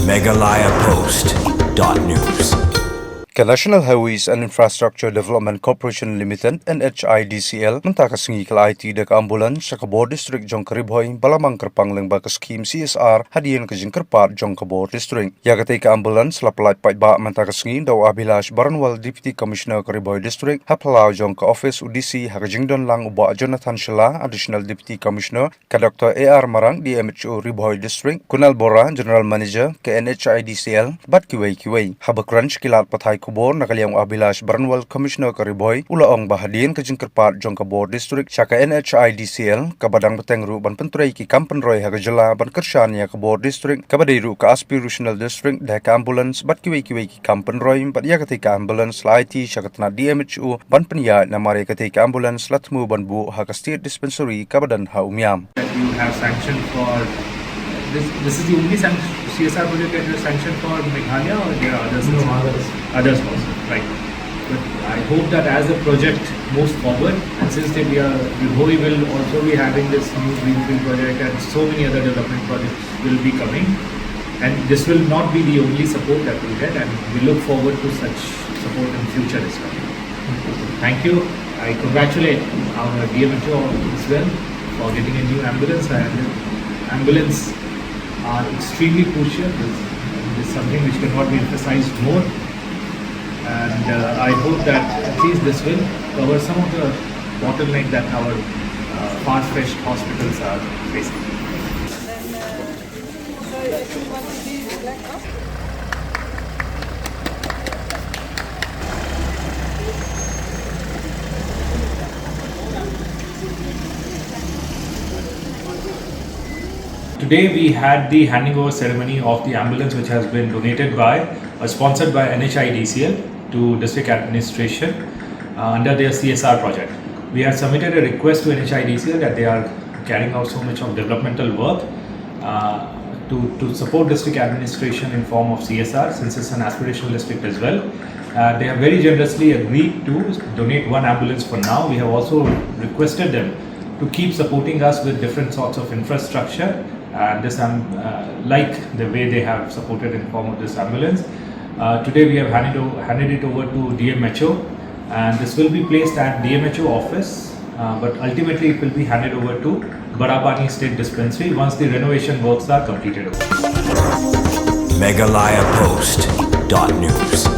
MeghalayaPost.news. National Highways and Infrastructure Development Corporation Limited NHIDCL mentakasngi kala aiti dek ambulans sa Kabor District jong Ri-Bhoi balamang kerpang lyngba ke scheme CSR hadian ke jingkerpat jong Kabor District. Ya kata ke ambulans lapalat paitba mentakasngi daw Abilash Baranwal Deputy Commissioner ke Ri-Bhoi District hapalau jong ke Office UDC hakajingdon lang uba Jonathan Shilla Additional Deputy Commissioner ke Dr. AR Marang di MHO Ri-Bhoi District Kunal Bora General Manager ke NHIDCL bat kiwai habakranch kilat pathai Kabor nakaliang Abilash Baranwal Commissioner ke Ri-Bhoi ulaong bahadian ke jingkerpat jong Kabor District syaka NHIDCL kabadang betengru ban penturai ki kampen roy hagajala ban kershan ya Kabor District kabadairu ke aspirational district dah ke ambulans bat kiwai ki kampen roy bat ya ketika ambulans la IT syaka tena DMHU ban penya namare ketika ambulans latmu ban bu hak state dispensary kabadan ha umiam. That you have sanctioned for this is the only CSR project that you have sanctioned for Meghalaya, or there are others? No, others also, right. But I hope that as the project moves forward, and since Ri-Bhoi will also be having this new greenfield project and so many other development projects will be coming, and this will not be the only support that we get, and we look forward to such support in future as well. Thank you. I congratulate our DMHO as well for getting a new ambulance, and ambulance are extremely crucial. This is something which cannot be emphasized more, and I hope that at least this will cover some of the bottleneck that our far-fetched hospitals are facing. Today we had the handing over ceremony of the ambulance which has been donated by sponsored by NHIDCL to district administration under their CSR project. We have submitted a request to NHIDCL that they are carrying out so much of developmental work to support district administration in form of CSR, since it's an aspirational district as well. They have very generously agreed to donate one ambulance for now. We have also requested them to keep supporting us with different sorts of infrastructure. Like the way they have supported in form of this ambulance. Today we have handed it over to DMHO, and this will be placed at DMHO office, but ultimately it will be handed over to Barapani State Dispensary once the renovation works are completed. MeghalayaPost.news